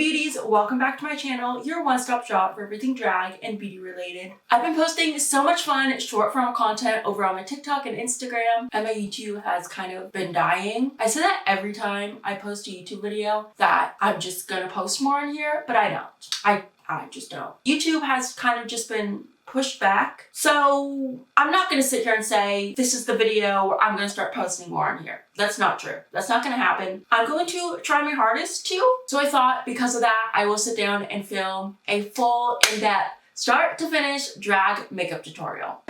beauties, welcome back to my channel, your one-stop shop for everything drag and beauty related. I've been posting so much fun short form content over on my TikTok and Instagram, and my YouTube has kind of been dying. I say that every time I post a YouTube video that I'm just gonna post more on here, but I don't. I just don't. YouTube has kind of just been pushed back. So I'm not gonna sit here and say, this is the video where I'm gonna start posting more on here. That's not true. That's not gonna happen. I'm going to try my hardest to. So I thought because of that, I will sit down and film a full in-depth start to finish drag makeup tutorial.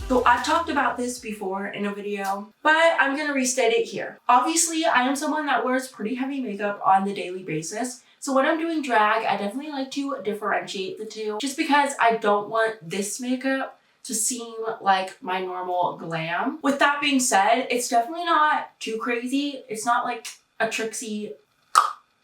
So I've talked about this before in a video, but I'm gonna restate it here. Obviously, I am someone that wears pretty heavy makeup on the daily basis. So when I'm doing drag, I definitely like to differentiate the two just because I don't want this makeup to seem like my normal glam. With that being said, it's definitely not too crazy. It's not like a Trixie.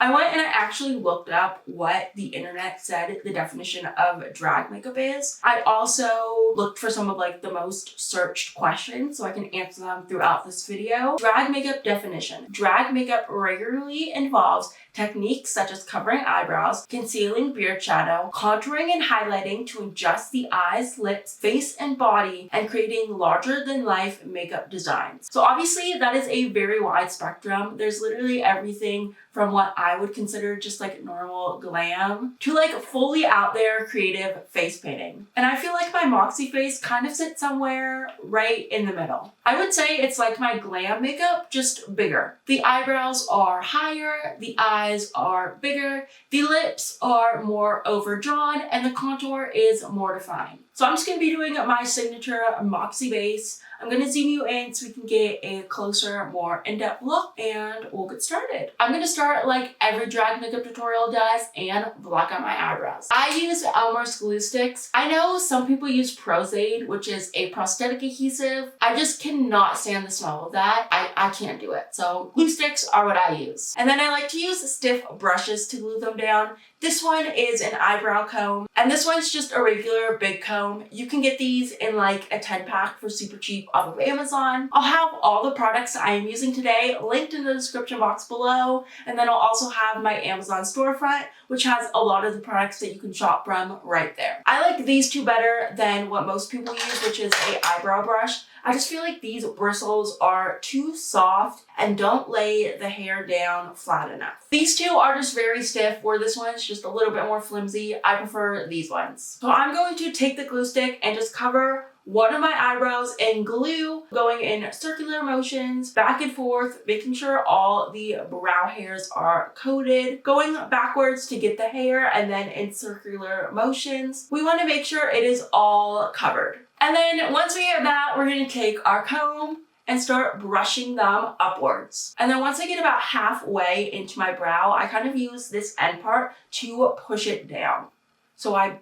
I went and I actually looked up what the internet said the definition of drag makeup is. I also looked for some of like the most searched questions so I can answer them throughout this video. Drag makeup definition. Drag makeup regularly involves techniques such as covering eyebrows, concealing beard shadow, contouring and highlighting to adjust the eyes, lips, face, and body, and creating larger than life makeup designs. So obviously that is a very wide spectrum. There's literally everything from what I would consider just like normal glam to like fully out there creative face painting. And I feel like my Moxie face kind of sits somewhere right in the middle. I would say it's like my glam makeup, just bigger. The eyebrows are higher, the eyes are bigger, the lips are more overdrawn, and the contour is more defined. So I'm just going to be doing my signature Moxie base. I'm going to zoom you in so we can get a closer, more in-depth look, and we'll get started. I'm going to start like every drag makeup tutorial does and block out my eyebrows. I use Elmer's glue sticks. I know some people use Pros-Aide, which is a prosthetic adhesive. I just cannot stand the smell of that. I can't do it. So glue sticks are what I use. And then I like to use stiff brushes to glue them down. This one is an eyebrow comb, and this one's just a regular big comb. You can get these in like a 10-pack for super cheap off of Amazon. I'll have all the products I am using today linked in the description box below, and then I'll also have my Amazon storefront, which has a lot of the products that you can shop from right there. I like these two better than what most people use, which is an eyebrow brush. I just feel like these bristles are too soft and don't lay the hair down flat enough. These two are just very stiff, where this one's just a little bit more flimsy. I prefer these ones. So I'm going to take the glue stick and just cover one of my eyebrows in glue, going in circular motions, back and forth, making sure all the brow hairs are coated, going backwards to get the hair, and then in circular motions. We want to make sure it is all covered. And then once we have that, we're going to take our comb and start brushing them upwards. And then once I get about halfway into my brow, I kind of use this end part to push it down. So I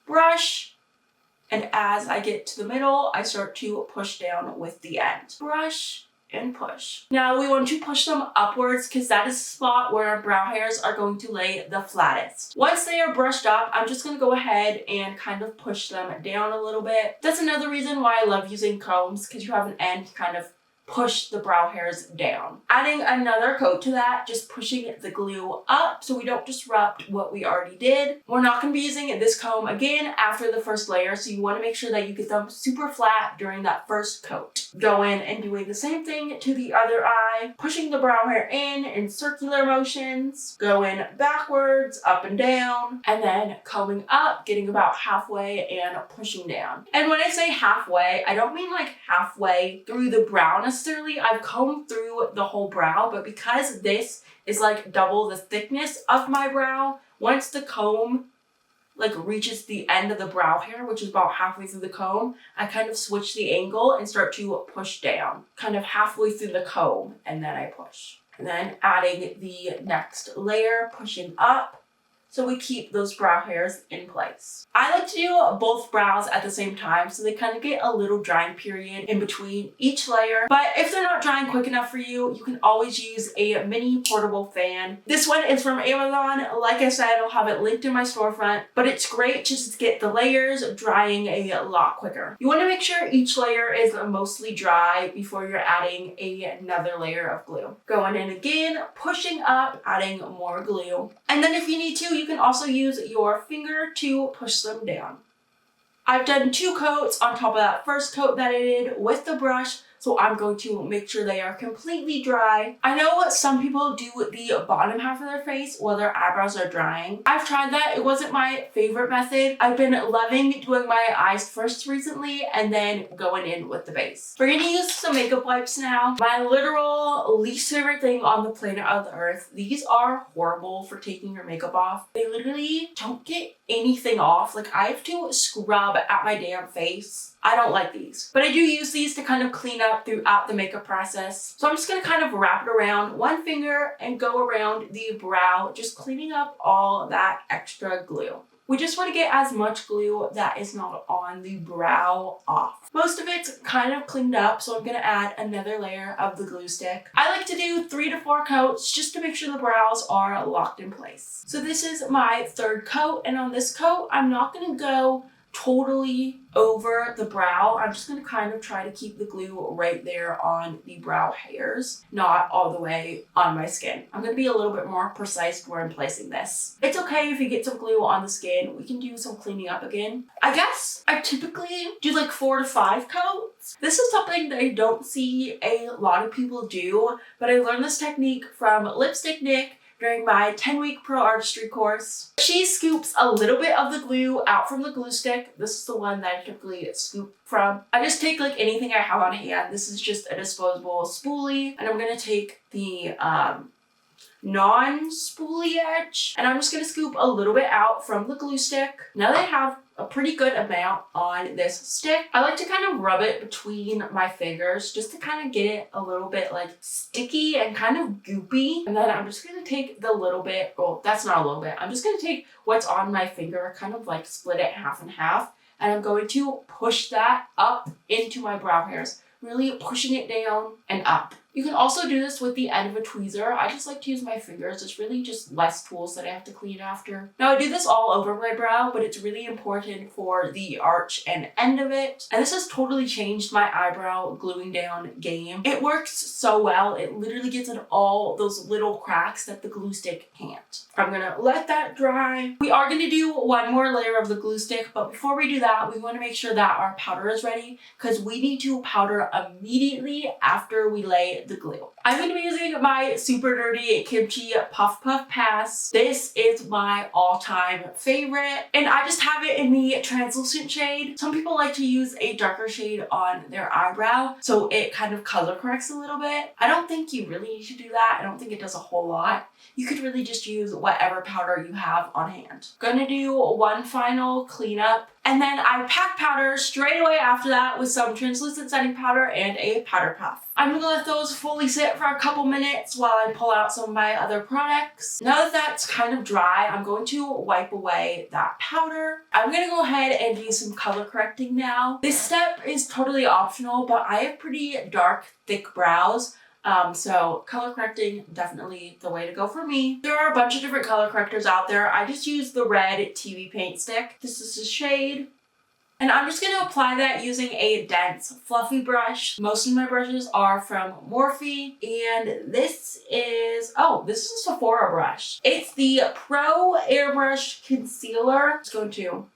brush, and as I get to the middle, I start to push down with the end. Brush and push. Now we want to push them upwards because that is the spot where our brow hairs are going to lay the flattest. Once they are brushed up, I'm just going to go ahead and kind of push them down a little bit. That's another reason why I love using combs, because you have an end to kind of push the brow hairs down. Adding another coat to that, just pushing the glue up so we don't disrupt what we already did. We're not going to be using this comb again after the first layer, so you want to make sure that you get them super flat during that first coat. Go in and doing the same thing to the other eye, pushing the brow hair in circular motions, going backwards, up and down, and then combing up, getting about halfway and pushing down. And when I say halfway, I don't mean like halfway through the brow necessarily. I've combed through the whole brow, but because this is like double the thickness of my brow, once the comb like reaches the end of the brow hair, which is about halfway through the comb, I kind of switch the angle and start to push down, kind of halfway through the comb, and then I push. And then adding the next layer, pushing up, so we keep those brow hairs in place. I like to do both brows at the same time so they kind of get a little drying period in between each layer. But if they're not drying quick enough for you, you can always use a mini portable fan. This one is from Amazon. Like I said, I'll have it linked in my storefront, but it's great to just get the layers drying a lot quicker. You want to make sure each layer is mostly dry before you're adding another layer of glue. Going in again, pushing up, adding more glue. And then if you need to, you can also use your finger to push them down. I've done 2 coats on top of that first coat that I did with the brush, so I'm going to make sure they are completely dry. I know some people do the bottom half of their face while their eyebrows are drying. I've tried that. It wasn't my favorite method. I've been loving doing my eyes first recently and then going in with the base. We're gonna use some makeup wipes now. My literal least favorite thing on the planet of the earth. These are horrible for taking your makeup off. They literally don't get anything off. Like, I have to scrub at my damn face. I don't like these, but I do use these to kind of clean up throughout the makeup process. So I'm just going to kind of wrap it around one finger and go around the brow, just cleaning up all that extra glue. We just want to get as much glue that is not on the brow off. Most of it's kind of cleaned up, so I'm going to add another layer of the glue stick. I like to do 3 to 4 coats just to make sure the brows are locked in place. So this is my 3rd coat, and on this coat, I'm not going to go totally over the brow. I'm just going to kind of try to keep the glue right there on the brow hairs, not all the way on my skin. I'm going to be a little bit more precise where I'm placing this. It's okay if you get some glue on the skin. We can do some cleaning up again. I guess I typically do like 4 to 5 coats. This is something that I don't see a lot of people do, but I learned this technique from Lipstick Nick during my 10-week pro artistry course. She scoops a little bit of the glue out from the glue stick. This is the one that I typically scoop from. I just take like anything I have on hand. This is just a disposable spoolie, and I'm gonna take the non-spoolie edge, and I'm just gonna scoop a little bit out from the glue stick. Now that I have a pretty good amount on this stick, I like to kind of rub it between my fingers just to kind of get it a little bit like sticky and kind of goopy. And then I'm just gonna take the little bit, well, that's not a little bit, I'm just gonna take what's on my finger, kind of like split it half and half, and I'm going to push that up into my brow hairs, really pushing it down and up. You can also do this with the end of a tweezer. I just like to use my fingers. It's really just less tools that I have to clean after. Now I do this all over my brow, but it's really important for the arch and end of it. And this has totally changed my eyebrow gluing down game. It works so well. It literally gets in all those little cracks that the glue stick can't. I'm gonna let that dry. We are gonna do one more layer of the glue stick, but before we do that, we wanna make sure that our powder is ready because we need to powder immediately after we lay the glue. I'm going to be using my Super Dirty Kimchi Puff Puff Pass. This is my all-time favorite, and I just have it in the translucent shade. Some people like to use a darker shade on their eyebrow, so it kind of color corrects a little bit. I don't think you really need to do that. I don't think it does a whole lot. You could really just use whatever powder you have on hand. Gonna do one final cleanup, and then I pack powder straight away after that with some translucent setting powder and a powder puff. I'm gonna let those fully sit for a couple minutes while I pull out some of my other products. Now that that's kind of dry, I'm going to wipe away that powder. I'm gonna go ahead and do some color correcting now. This step is totally optional, but I have pretty dark, thick brows. So color correcting, definitely the way to go for me. There are a bunch of different color correctors out there. I just use the red TV paint stick. This is a shade. And I'm just going to apply that using a dense, fluffy brush. Most of my brushes are from Morphe. And this is a Sephora brush. It's the Pro Airbrush Concealer. It's going to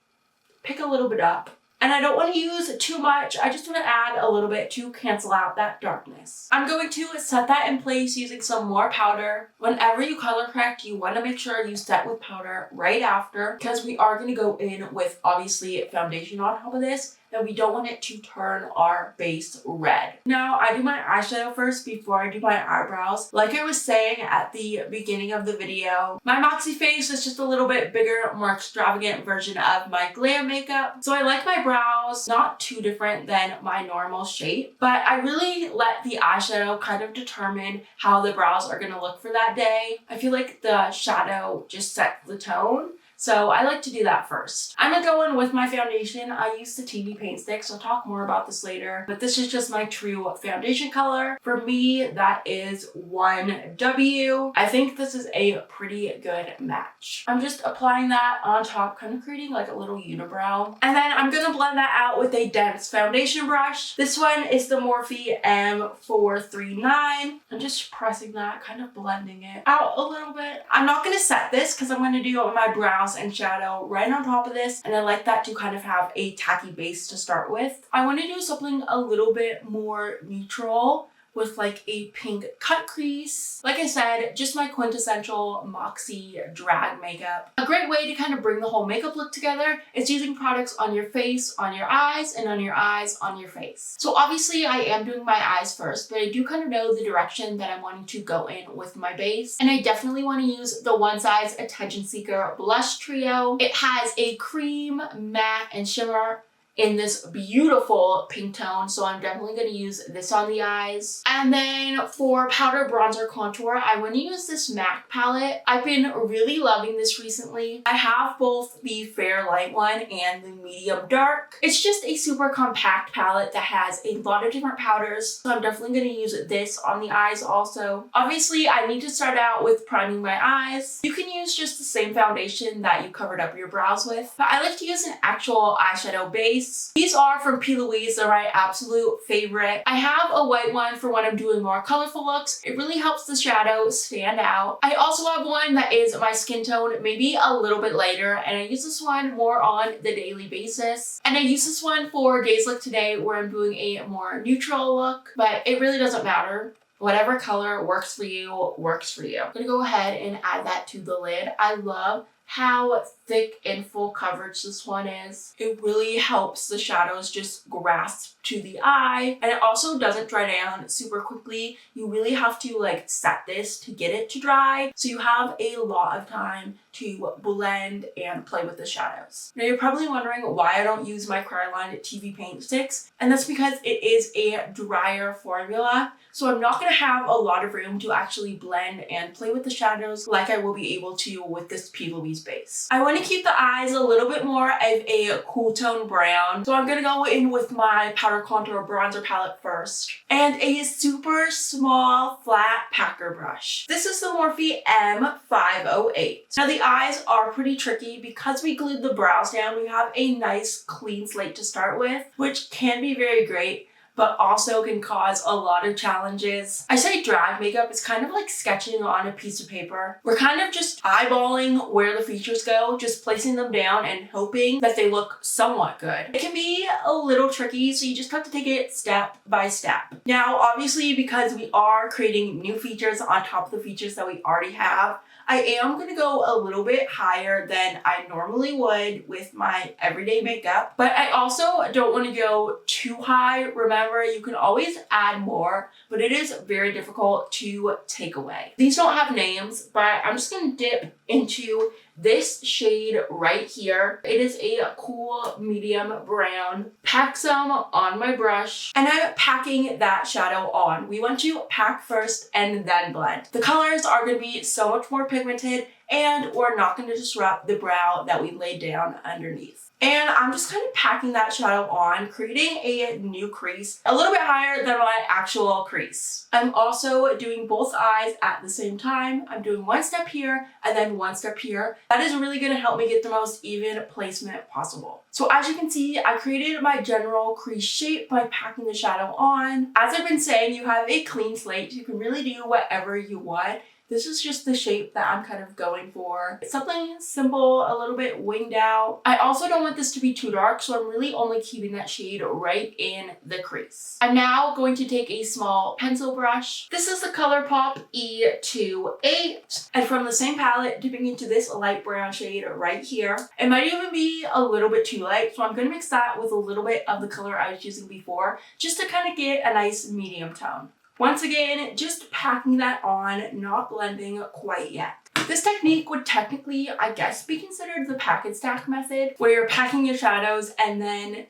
pick a little bit up. And I don't want to use too much. I just want to add a little bit to cancel out that darkness. I'm going to set that in place using some more powder. Whenever you color correct, you want to make sure you set with powder right after because we are going to go in with obviously foundation on top of this. and we don't want it to turn our base red. Now, I do my eyeshadow first before I do my eyebrows. Like I was saying at the beginning of the video, my Moxie face is just a little bit bigger, more extravagant version of my glam makeup. So I like my brows not too different than my normal shape, but I really let the eyeshadow kind of determine how the brows are going to look for that day. I feel like the shadow just sets the tone. So I like to do that first. I'm gonna go in with my foundation. I use the TV paint sticks. I'll talk more about this later, but this is just my true foundation color. For me, that is 1W. I think this is a pretty good match. I'm just applying that on top, kind of creating like a little unibrow. And then I'm gonna blend that out with a dense foundation brush. This one is the Morphe M439. I'm just pressing that, kind of blending it out a little bit. I'm not gonna set this because I'm gonna do my brows and shadow right on top of this, and I like that to kind of have a tacky base to start with. I want to do something a little bit more neutral with like a pink cut crease. Like I said, just my quintessential Moxie drag makeup. A great way to kind of bring the whole makeup look together is using products on your face, on your eyes, and on your eyes, on your face. So obviously I am doing my eyes first, but I do kind of know the direction that I'm wanting to go in with my base. And I definitely want to use the One Size Attention Seeker Blush Trio. It has a cream, matte, and shimmer in this beautiful pink tone, so I'm definitely going to use this on the eyes. And then for powder, bronzer, contour, I want to use this MAC palette. I've been really loving this recently. I have both the fair light one and the medium dark. It's just a super compact palette that has a lot of different powders, so I'm definitely going to use this on the eyes also. Obviously, I need to start out with priming my eyes. You can use just the same foundation that you covered up your brows with, but I like to use an actual eyeshadow base. These are from P. Louise. They're my absolute favorite. I have a white one for when I'm doing more colorful looks. It really helps the shadow stand out. I also have one that is my skin tone, maybe a little bit lighter, and I use this one more on the daily basis. And I use this one for days like today where I'm doing a more neutral look, but it really doesn't matter. Whatever color works for you, works for you. I'm gonna go ahead and add that to the lid. I love how thick and full coverage this one is. It really helps the shadows just grasp to the eye, and it also doesn't dry down super quickly. You really have to like set this to get it to dry, so you have a lot of time to blend and play with the shadows. Now you're probably wondering why I don't use my Cryoline TV paint sticks, and that's because it is a drier formula, so I'm not going to have a lot of room to actually blend and play with the shadows like I will be able to with this P. Louise base. I want to keep the eyes a little bit more of a cool tone brown, so I'm going to go in with my powder contour bronzer palette first, and a super small flat packer brush. This is the Morphe M508. Now the eyes are pretty tricky because we glued the brows down. We have a nice clean slate to start with, which can be very great, but also can cause a lot of challenges. I say drag makeup is kind of like sketching on a piece of paper. We're kind of just eyeballing where the features go, just placing them down and hoping that they look somewhat good. It can be a little tricky, so you just have to take it step by step. Now, obviously, because we are creating new features on top of the features that we already have, I am going to go a little bit higher than I normally would with my everyday makeup, but I also don't want to go too high. Remember, you can always add more, but it is very difficult to take away. These don't have names, but I'm just going to dip into this shade right here. It is a cool medium brown. Pack some on my brush, and I'm packing that shadow on. We want to pack first and then blend. The colors are going to be so much more pigmented, and we're not going to disrupt the brow that we laid down underneath. And I'm just kind of packing that shadow on, creating a new crease a little bit higher than my actual crease. I'm also doing both eyes at the same time. I'm doing one step here and then one step here. That is really going to help me get the most even placement possible. So as you can see, I created my general crease shape by packing the shadow on. As I've been saying, you have a clean slate. You can really do whatever you want. This is just the shape that I'm kind of going for. It's something simple, a little bit winged out. I also don't want this to be too dark, so I'm really only keeping that shade right in the crease. I'm now going to take a small pencil brush. This is the ColourPop E28. And from the same palette, dipping into this light brown shade right here. It might even be a little bit too light, so I'm going to mix that with a little bit of the color I was using before, just to kind of get a nice medium tone. Once again, just packing that on, not blending quite yet. This technique would technically, I guess, be considered the pack and stack method, where you're packing your shadows and then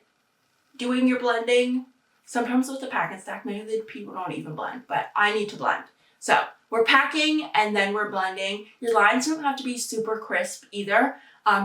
doing your blending. Sometimes with the pack and stack method, people don't even blend, but I need to blend. So we're packing and then we're blending. Your lines don't have to be super crisp either,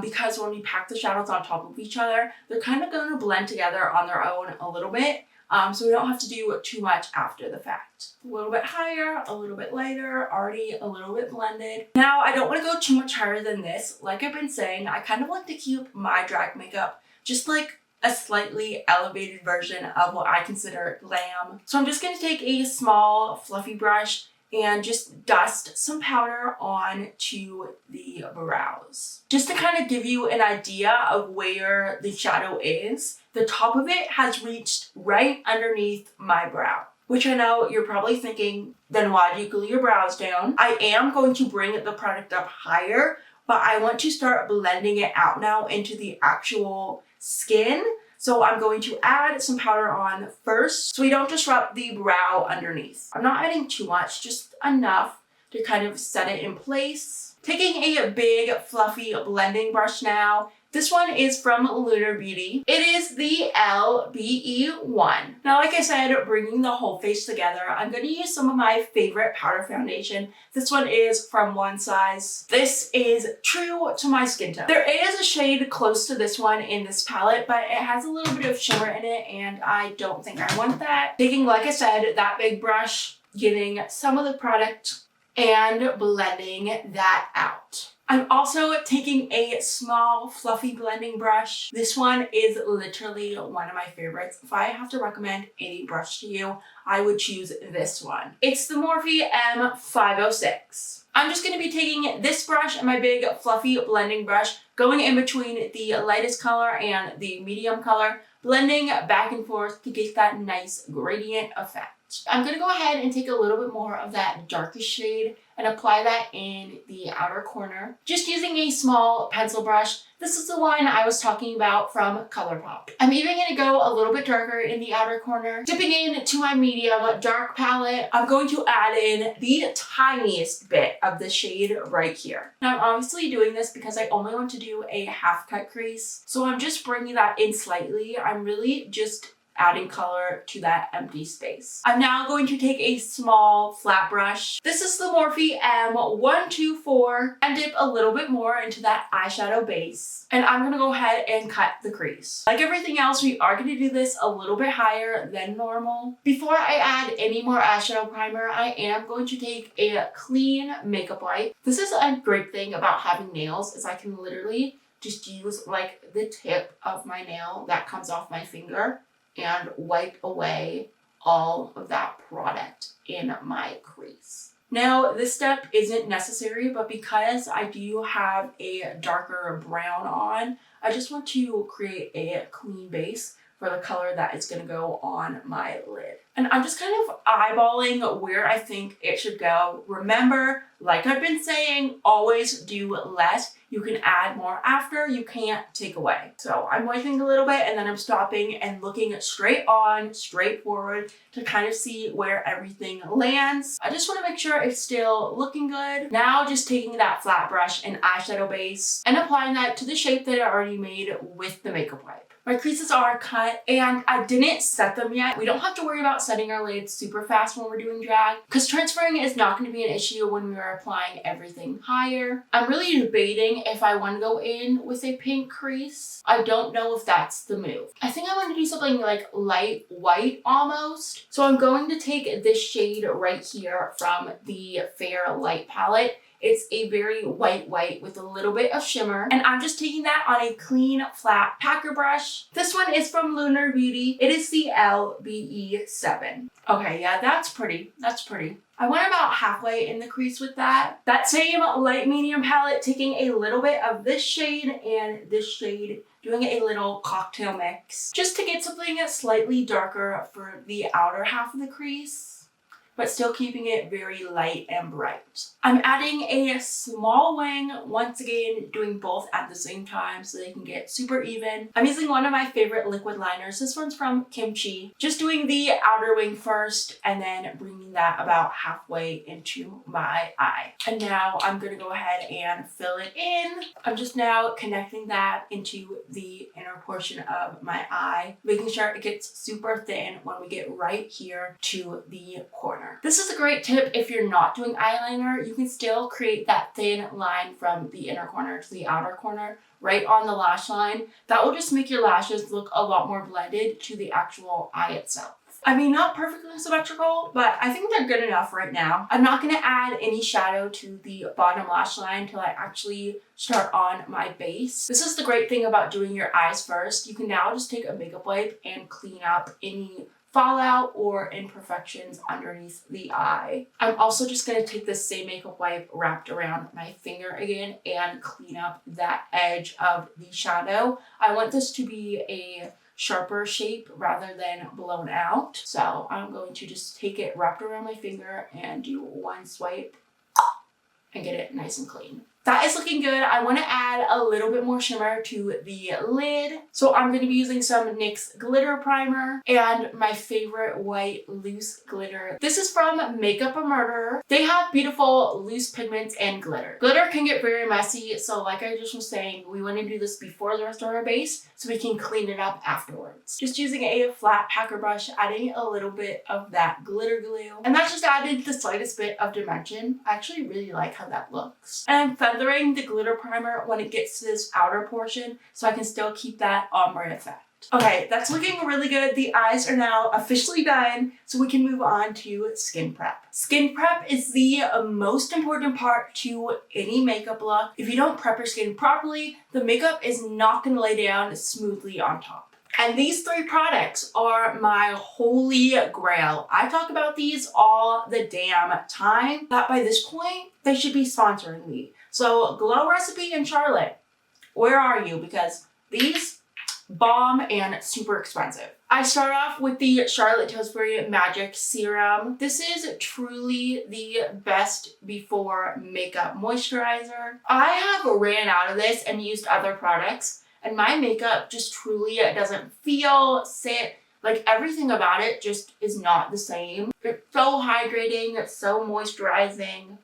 because when we pack the shadows on top of each other, they're kind of going to blend together on their own a little bit. So we don't have to do too much after the fact. A little bit higher, a little bit lighter, already a little bit blended. Now, I don't want to go too much higher than this. Like I've been saying, I kind of like to keep my drag makeup just like a slightly elevated version of what I consider glam. So I'm just going to take a small fluffy brush and just dust some powder onto the brows. Just to kind of give you an idea of where the shadow is, the top of it has reached right underneath my brow. Which I know you're probably thinking, then why do you glue your brows down? I am going to bring the product up higher, but I want to start blending it out now into the actual skin. So I'm going to add some powder on first so we don't disrupt the brow underneath. I'm not adding too much, just enough to kind of set it in place. Taking a big fluffy blending brush now. This one is from Lunar Beauty. It is the LBE1. Now, like I said, bringing the whole face together, I'm going to use some of my favorite powder foundation. This one is from One Size. This is true to my skin tone. There is a shade close to this one in this palette, but it has a little bit of shimmer in it, and I don't think I want that. Taking, like I said, that big brush, getting some of the product, and blending that out. I'm also taking a small fluffy blending brush. This one is literally one of my favorites. If I have to recommend any brush to you, I would choose this one. It's the Morphe M506. I'm just going to be taking this brush and my big fluffy blending brush, going in between the lightest color and the medium color, blending back and forth to get that nice gradient effect. I'm going to go ahead and take a little bit more of that darkest shade and apply that in the outer corner. Just using a small pencil brush. This is the one I was talking about from ColourPop. I'm even going to go a little bit darker in the outer corner. Dipping into my medium dark palette, I'm going to add in the tiniest bit of the shade right here. Now I'm obviously doing this because I only want to do a half cut crease. So I'm just bringing that in slightly. I'm really just adding color to that empty space. I'm now going to take a small flat brush. This is the Morphe M124 and dip a little bit more into that eyeshadow base. And I'm gonna go ahead and cut the crease. Like everything else, we are gonna do this a little bit higher than normal. Before I add any more eyeshadow primer, I am going to take a clean makeup wipe. This is a great thing about having nails is I can literally just use like the tip of my nail that comes off my finger and wipe away all of that product in my crease. Now, this step isn't necessary, but because I do have a darker brown on, I just want to create a clean base for the color that is going to go on my lid. And I'm just kind of eyeballing where I think it should go. Remember, like I've been saying, always do less. You can add more after, you can't take away. So I'm wiping a little bit and then I'm stopping and looking straight on, straight forward to kind of see where everything lands. I just want to make sure it's still looking good. Now just taking that flat brush and eyeshadow base and applying that to the shape that I already made with the makeup wipe. My creases are cut and I didn't set them yet. We don't have to worry about setting our lids super fast when we're doing drag because transferring is not going to be an issue when we are applying everything higher. I'm really debating if I want to go in with a pink crease. I don't know if that's the move. I think I want to do something like light white almost. So I'm going to take this shade right here from the Fair Light palette It's a very white with a little bit of shimmer. And I'm just taking that on a clean, flat packer brush. This one is from Lunar Beauty. It is the LBE7. Okay, yeah, that's pretty. That's pretty. I went about halfway in the crease with that. That same light medium palette, taking a little bit of this shade and this shade, doing a little cocktail mix, just to get something slightly darker for the outer half of the crease, but still keeping it very light and bright. I'm adding a small wing, once again, doing both at the same time so they can get super even. I'm using one of my favorite liquid liners. This one's from Kimchi. Just doing the outer wing first and then bringing that about halfway into my eye. And now I'm gonna go ahead and fill it in. I'm just now connecting that into the inner portion of my eye, making sure it gets super thin when we get right here to the corner. This is a great tip if you're not doing eyeliner. You can still create that thin line from the inner corner to the outer corner right on the lash line. That will just make your lashes look a lot more blended to the actual eye itself. I mean, not perfectly symmetrical, but I think they're good enough right now. I'm not going to add any shadow to the bottom lash line until I actually start on my base. This is the great thing about doing your eyes first. You can now just take a makeup wipe and clean up any fallout or imperfections underneath the eye. I'm also just going to take this same makeup wipe wrapped around my finger again and clean up that edge of the shadow. I want this to be a sharper shape rather than blown out. So I'm going to just take it wrapped around my finger and do one swipe and get it nice and clean. That is looking good. I want to add a little bit more shimmer to the lid. So I'm going to be using some NYX glitter primer and my favorite white loose glitter. This is from Makeup a Murderer. They have beautiful loose pigments and glitter. Glitter can get very messy, so like I just was saying, we want to do this before the rest of our base so we can clean it up afterwards. Just using a flat packer brush, adding a little bit of that glitter glue. And that just added the slightest bit of dimension. I actually really like how that looks. And I'm feathering the glitter primer when it gets to this outer portion so I can still keep that ombre effect. Okay, that's looking really good. The eyes are now officially done, so we can move on to skin prep. Skin prep is the most important part to any makeup look. If you don't prep your skin properly, the makeup is not going to lay down smoothly on top. And these three products are my holy grail. I talk about these all the damn time, but by this point, they should be sponsoring me. So Glow Recipe and Charlotte, where are you? Because these bomb and super expensive. I start off with the Charlotte Tilbury Magic Serum. This is truly the best before makeup moisturizer. I have ran out of this and used other products, and my makeup just truly doesn't feel, sit, like everything about it just is not the same. It's so hydrating, it's so moisturizing.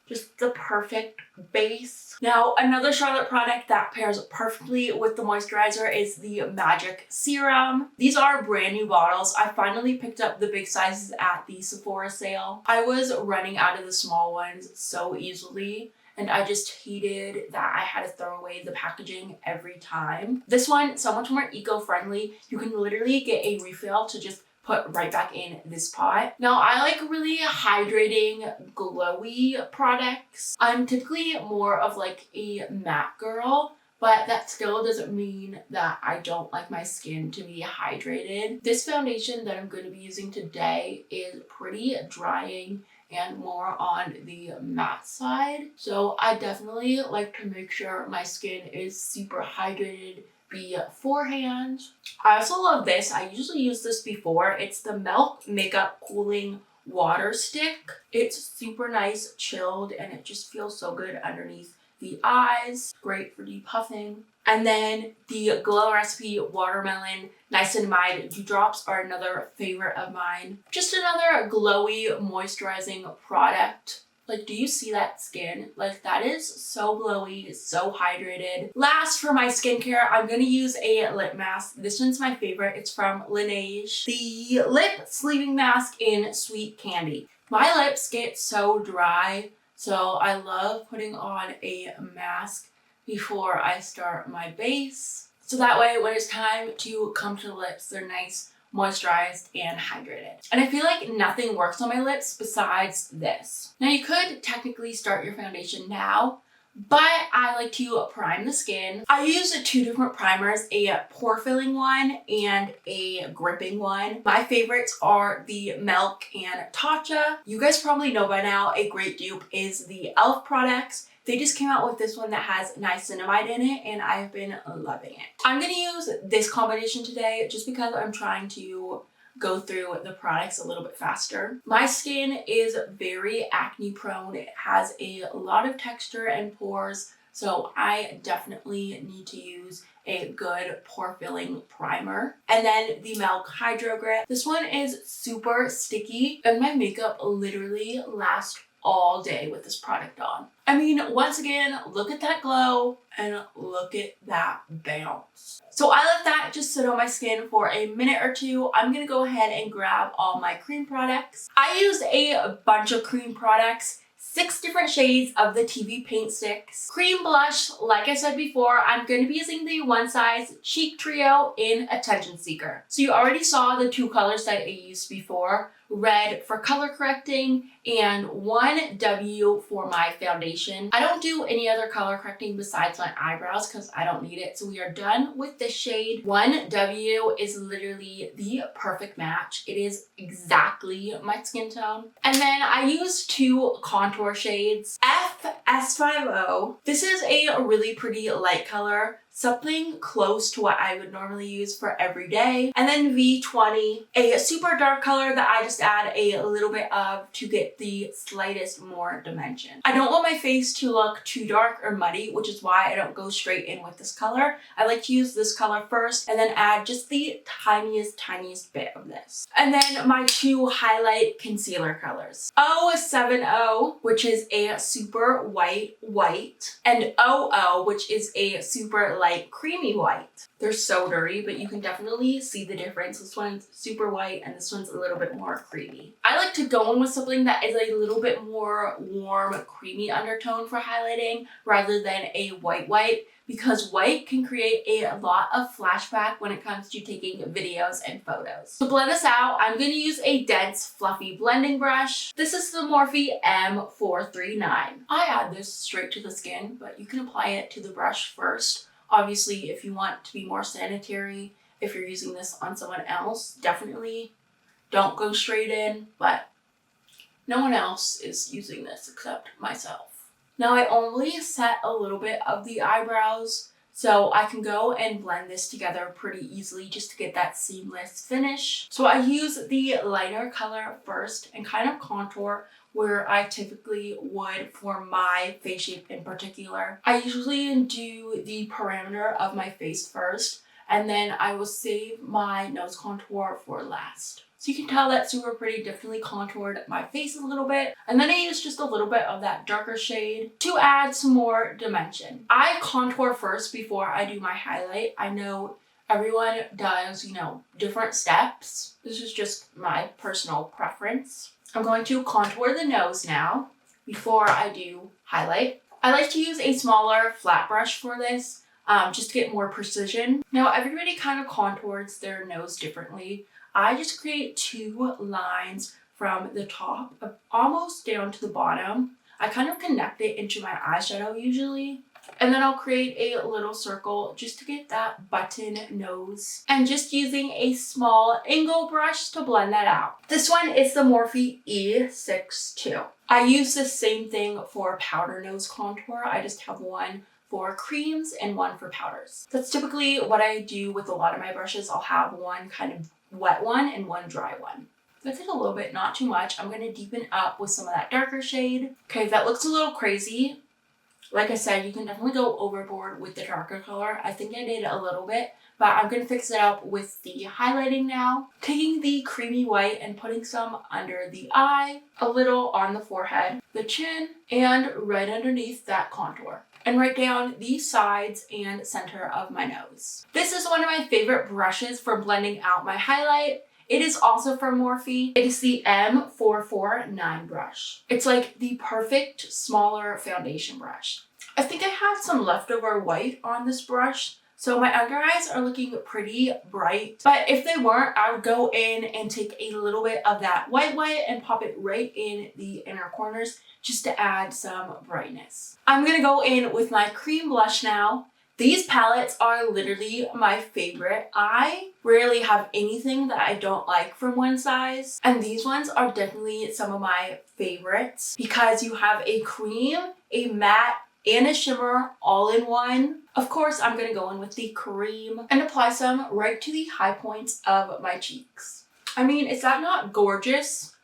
Just the perfect base. Now, another Charlotte product that pairs perfectly with the moisturizer is the Magic Serum. These are brand new bottles. I finally picked up the big sizes at the Sephora sale. I was running out of the small ones so easily, and I just hated that I had to throw away the packaging every time. This one, so much more eco-friendly. You can literally get a refill to just put right back in this pot. Now, I like really hydrating, glowy products. I'm typically more of like a matte girl, but that still doesn't mean that I don't like my skin to be hydrated. This foundation that I'm going to be using today is pretty drying and more on the matte side. So I definitely like to make sure my skin is super hydrated beforehand. I also love this. I usually use this before. It's the Milk Makeup Cooling Water Stick. It's super nice, chilled, and it just feels so good underneath the eyes. Great for depuffing. And then the Glow Recipe Watermelon Niacinamide Dew Drops are another favorite of mine. Just another glowy, moisturizing product. Like, do you see that skin? Like, that is so glowy, so hydrated. Last, for my skincare, I'm gonna use a lip mask. This one's my favorite. It's from Laneige. The Lip Sleeping Mask in Sweet Candy. My lips get so dry, so I love putting on a mask before I start my base. So that way, when it's time to come to the lips, they're nice, moisturized, and hydrated. And I feel like nothing works on my lips besides this. Now you could technically start your foundation now, but I like to prime the skin. I use two different primers, a pore filling one and a gripping one. My favorites are the Milk and Tatcha. You guys probably know by now a great dupe is the e.l.f. products. They just came out with this one that has niacinamide in it and I've been loving it. I'm gonna use this combination today just because I'm trying to go through the products a little bit faster. My skin is very acne prone. It has a lot of texture and pores, so I definitely need to use a good pore filling primer. And then the Milk Hydro Grip. This one is super sticky and my makeup literally lasts all day with this product on. I mean, once again, look at that glow and look at that bounce. So I let that just sit on my skin for a minute or two. I'm gonna go ahead and grab all my cream products. I use a bunch of cream products, 6 different shades of the TV Paint Sticks. Cream blush, like I said before, I'm going to be using the One Size Cheek Trio in Attention Seeker. So you already saw the 2 colors that I used before. Red for color correcting and 1W for my foundation. I don't do any other color correcting besides my eyebrows because I don't need it. So we are done with this shade. 1W is literally the perfect match. It is exactly my skin tone. And then I use 2 contour shades. FS50. This is a really pretty light color. Something close to what I would normally use for every day. And then V20, a super dark color that I just add a little bit of to get the slightest more dimension. I don't want my face to look too dark or muddy, which is why I don't go straight in with this color. I like to use this color first and then add just the tiniest bit of this. And then my 2 highlight concealer colors. 070, which is a super white, and 00, which is a super light creamy white. They're so dirty, but you can definitely see the difference. This one's super white and this one's a little bit more creamy. I like to go in with something that is a little bit more warm, creamy undertone for highlighting rather than a white, because white can create a lot of flashback when it comes to taking videos and photos. To blend this out, I'm going to use a dense, fluffy blending brush. This is the Morphe M439. I add this straight to the skin, but you can apply it to the brush first. Obviously, if you want to be more sanitary, if you're using this on someone else, definitely don't go straight in, but no one else is using this except myself. Now I only set a little bit of the eyebrows, so I can go and blend this together pretty easily just to get that seamless finish. So I use the lighter color first and kind of contour where I typically would for my face shape in particular. I usually do the perimeter of my face first, and then I will save my nose contour for last. So you can tell that super pretty, definitely contoured my face a little bit. And then I use just a little bit of that darker shade to add some more dimension. I contour first before I do my highlight. I know everyone does, different steps. This is just my personal preference. I'm going to contour the nose now before I do highlight. I like to use a smaller flat brush for this, just to get more precision. Now everybody kind of contours their nose differently. I just create 2 lines from the top almost down to the bottom. I kind of connect it into my eyeshadow usually. And then I'll create a little circle just to get that button nose. And just using a small angle brush to blend that out. This one is the Morphe E62. I use the same thing for powder nose contour. I just have one for creams and one for powders. That's typically what I do with a lot of my brushes. I'll have one kind of wet one and one dry one. That's it a little bit, not too much. I'm going to deepen up with some of that darker shade. Okay, that looks a little crazy. Like I said, you can definitely go overboard with the darker color. I think I did a little bit, but I'm going to fix it up with the highlighting now. Taking the creamy white and putting some under the eye, a little on the forehead, the chin, and right underneath that contour. And right down the sides and center of my nose. This is one of my favorite brushes for blending out my highlight. It is also from Morphe. It is the M449 brush. It's like the perfect smaller foundation brush. I think I had some leftover white on this brush, So my under eyes are looking pretty bright, but if they weren't, I would go in and take a little bit of that white and pop it right in the inner corners just to add some brightness. I'm gonna go in with my cream blush now. These palettes are literally my favorite. I rarely have anything that I don't like from One Size, and these ones are definitely some of my favorites because you have a cream, a matte, and a shimmer all in one. Of course, I'm gonna go in with the cream and apply some right to the high points of my cheeks. I mean, is that not gorgeous?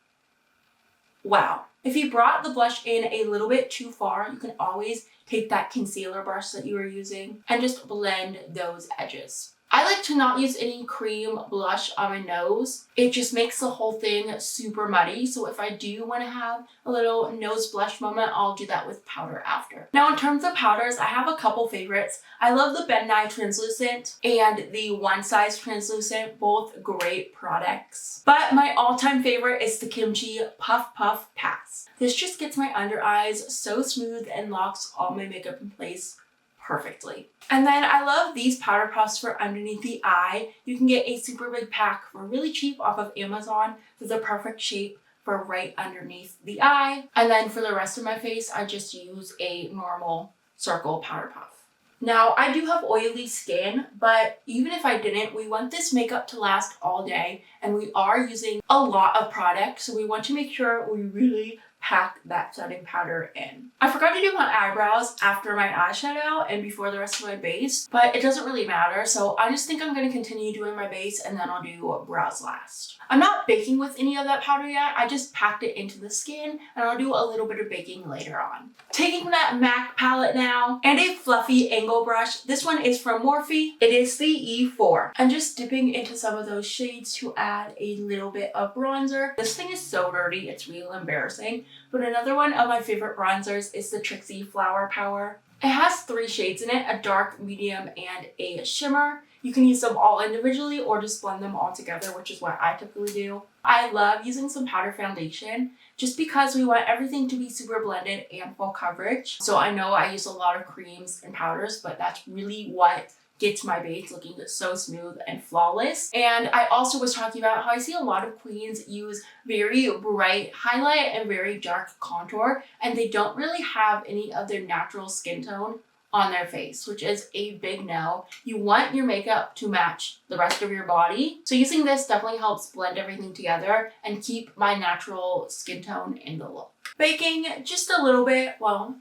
Wow. If you brought the blush in a little bit too far, you can always take that concealer brush that you were using and just blend those edges. I like to not use any cream blush on my nose. It just makes the whole thing super muddy. So if I do want to have a little nose blush moment, I'll do that with powder after. Now in terms of powders, I have a couple favorites. I love the Ben Nye Translucent and the One Size Translucent, both great products. But my all-time favorite is the Kimchi Puff Puff Pass. This just gets my under eyes so smooth and locks all my makeup in place perfectly. And then I love these powder puffs for underneath the eye. You can get a super big pack for really cheap off of Amazon. They're the perfect shape for right underneath the eye. And then for the rest of my face, I just use a normal circle powder puff. Now, I do have oily skin, but even if I didn't, we want this makeup to last all day, and we are using a lot of product, so we want to make sure we really pack that setting powder in. I forgot to do my eyebrows after my eyeshadow and before the rest of my base, but it doesn't really matter, so I just think I'm going to continue doing my base and then I'll do brows last. I'm not baking with any of that powder yet, I just packed it into the skin and I'll do a little bit of baking later on. Taking that MAC palette now and a fluffy angle brush. This one is from Morphe. It is the E4. I'm just dipping into some of those shades to add a little bit of bronzer. This thing is so dirty, it's real embarrassing. But another one of my favorite bronzers is the Trixie Flower Power. It has 3 shades in it, a dark, medium, and a shimmer. You can use them all individually or just blend them all together, which is what I typically do. I love using some powder foundation just because we want everything to be super blended and full coverage. So I know I use a lot of creams and powders, but that's really what gets my base looking so smooth and flawless. And I also was talking about how I see a lot of queens use very bright highlight and very dark contour, and they don't really have any of their natural skin tone on their face, which is a big no. You want your makeup to match the rest of your body. So using this definitely helps blend everything together and keep my natural skin tone in the look. Baking just a little bit, well,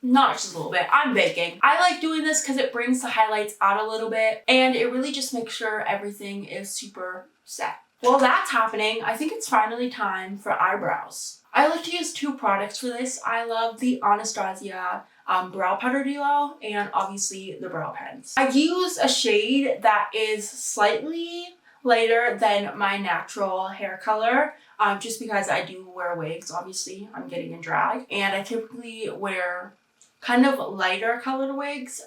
not just a little bit, I'm baking. I like doing this because it brings the highlights out a little bit and it really just makes sure everything is super set. While that's happening, I think it's finally time for eyebrows. I like to use 2 products for this. I love the Anastasia brow powder duo and obviously the brow pens. I use a shade that is slightly lighter than my natural hair color just because I do wear wigs. Obviously, I'm getting in drag and I typically wear kind of lighter colored wigs,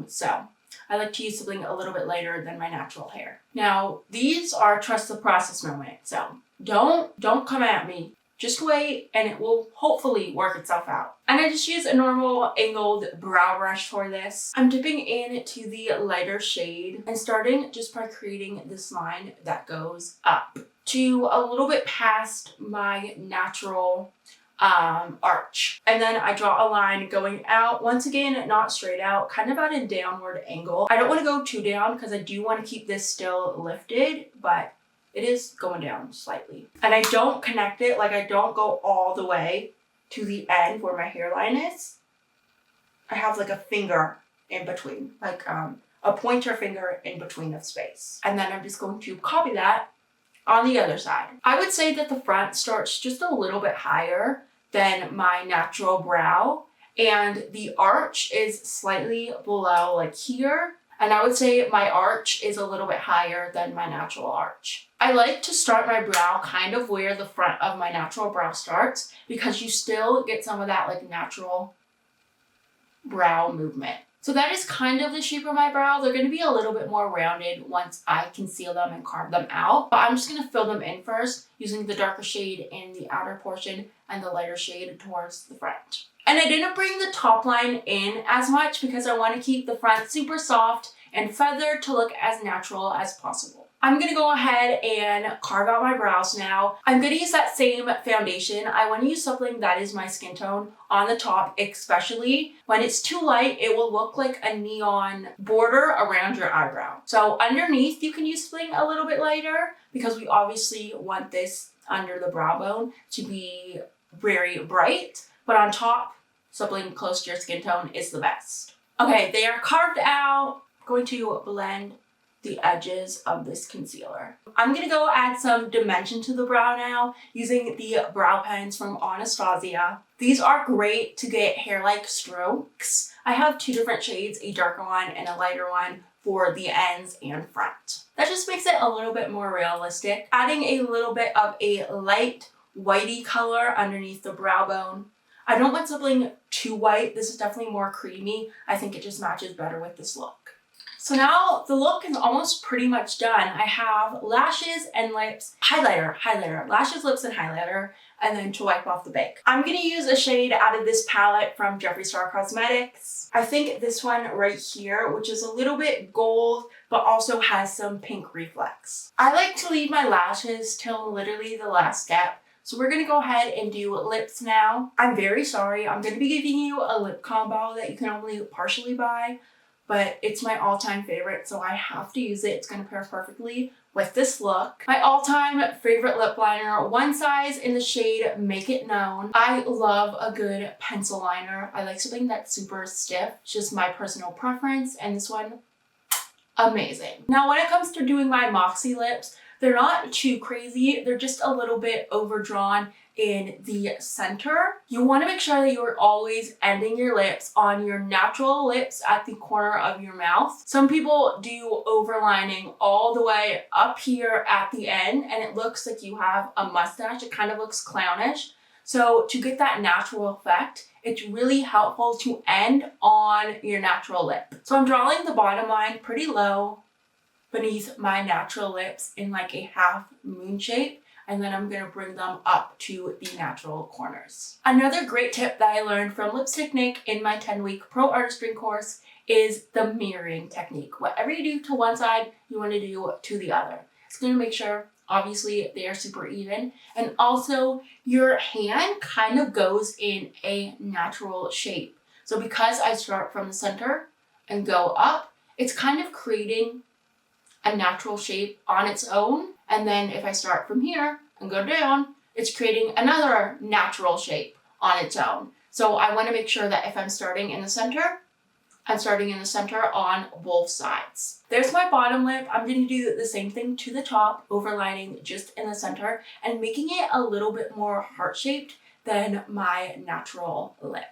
so I like to use something a little bit lighter than my natural hair. Now, these are trust the process moment, so don't come at me. Just wait and it will hopefully work itself out. And I just use a normal angled brow brush for this. I'm dipping into the lighter shade and starting just by creating this line that goes up to a little bit past my natural arch. And then I draw a line going out, once again, not straight out, kind of at a downward angle. I don't want to go too down because I do want to keep this still lifted, but it is going down slightly. And I don't connect it, like I don't go all the way to the end where my hairline is. I have like a finger in between, like a pointer finger in between the space. And then I'm just going to copy that on the other side. I would say that the front starts just a little bit higher than my natural brow, and the arch is slightly below, like here. And I would say my arch is a little bit higher than my natural arch. I like to start my brow kind of where the front of my natural brow starts because you still get some of that like natural brow movement. So that is kind of the shape of my brow. They're going to be a little bit more rounded once I conceal them and carve them out. But I'm just going to fill them in first using the darker shade in the outer portion and the lighter shade towards the front. And I didn't bring the top line in as much because I want to keep the front super soft and feathered to look as natural as possible. I'm gonna go ahead and carve out my brows now. I'm gonna use that same foundation. I wanna use something that is my skin tone on the top, especially when it's too light, it will look like a neon border around your eyebrow. So underneath, you can use something a little bit lighter because we obviously want this under the brow bone to be very bright, but on top, something close to your skin tone is the best. Okay, they are carved out. I'm going to blend the edges of this concealer. I'm gonna go add some dimension to the brow now using the brow pens from Anastasia. These are great to get hair-like strokes. I have two different shades, a darker one and a lighter one for the ends and front. That just makes it a little bit more realistic. Adding a little bit of a light whitey color underneath the brow bone. I don't want something too white. This is definitely more creamy. I think it just matches better with this look. So now the look is almost pretty much done. I have lashes and lips, highlighter, lashes, lips, and highlighter, and then to wipe off the bake. I'm gonna use a shade out of this palette from Jeffree Star Cosmetics. I think this one right here, which is a little bit gold, but also has some pink reflex. I like to leave my lashes till literally the last step. So we're gonna go ahead and do lips now. I'm very sorry, I'm gonna be giving you a lip combo that you can only partially buy, but it's my all-time favorite, so I have to use it. It's gonna pair perfectly with this look. My all-time favorite lip liner, one size in the shade Make It Known. I love a good pencil liner. I like something that's super stiff, it's just my personal preference, and this one, amazing. Now when it comes to doing my Moxie lips, they're not too crazy, they're just a little bit overdrawn in the center. You want to make sure that you're always ending your lips on your natural lips at the corner of your mouth. Some people do overlining all the way up here at the end and it looks like you have a mustache. It kind of looks clownish. So to get that natural effect, it's really helpful to end on your natural lip. So I'm drawing the bottom line pretty low beneath my natural lips in like a half moon shape. And then I'm gonna bring them up to the natural corners. Another great tip that I learned from Lipstick Nick in my 10-week Pro Artistry course is the mirroring technique. Whatever you do to one side, you wanna do to the other. It's gonna make sure, obviously, they are super even. And also, your hand kind of goes in a natural shape. So because I start from the center and go up, it's kind of creating a natural shape on its own. And then if I start from here and go down, it's creating another natural shape on its own. So I want to make sure that if I'm starting in the center, I'm starting in the center on both sides. There's my bottom lip. I'm going to do the same thing to the top, overlining just in the center and making it a little bit more heart-shaped than my natural lip.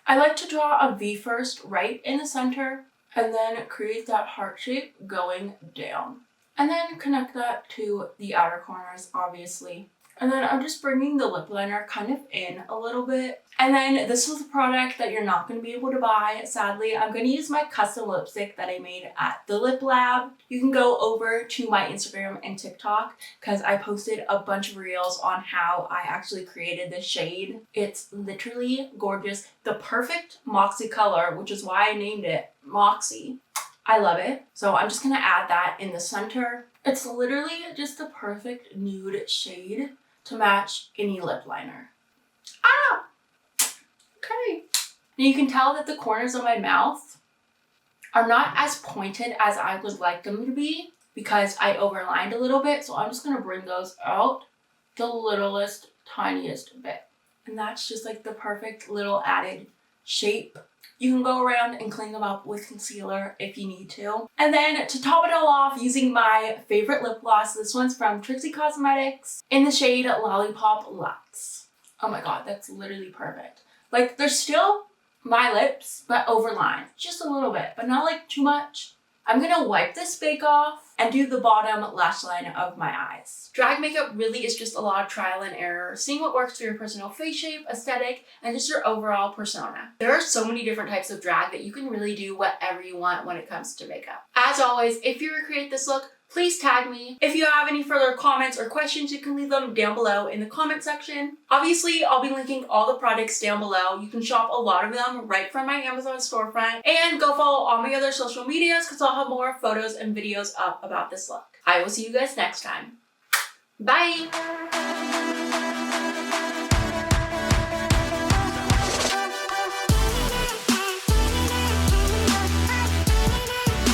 I like to draw a V first right in the center and then create that heart shape going down. And then connect that to the outer corners, obviously. And then I'm just bringing the lip liner kind of in a little bit. And then this was a product that you're not going to be able to buy, sadly. I'm going to use my custom lipstick that I made at the Lip Lab. You can go over to my Instagram and TikTok because I posted a bunch of reels on how I actually created this shade. It's literally gorgeous. The perfect Moxie color, which is why I named it Moxie. I love it. So I'm just gonna add that in the center. It's literally just the perfect nude shade to match any lip liner. Ah! Okay. And you can tell that the corners of my mouth are not as pointed as I would like them to be because I overlined a little bit. So I'm just gonna bring those out the littlest, tiniest bit. And that's just like the perfect little added shape. You can go around and clean them up with concealer if you need to. And then to top it all off, using my favorite lip gloss, this one's from Trixie Cosmetics in the shade Lollipop Luxe. Oh my god, that's literally perfect. Like, they're still my lips, but overlined. Just a little bit, but not like too much. I'm gonna wipe this bake off and do the bottom lash line of my eyes. Drag makeup really is just a lot of trial and error, seeing what works for your personal face shape, aesthetic, and just your overall persona. There are so many different types of drag that you can really do whatever you want when it comes to makeup. As always, if you recreate this look, please tag me. If you have any further comments or questions, you can leave them down below in the comment section. Obviously, I'll be linking all the products down below. You can shop a lot of them right from my Amazon storefront, and go follow all my other social medias because I'll have more photos and videos up about this look. I will see you guys next time. Bye!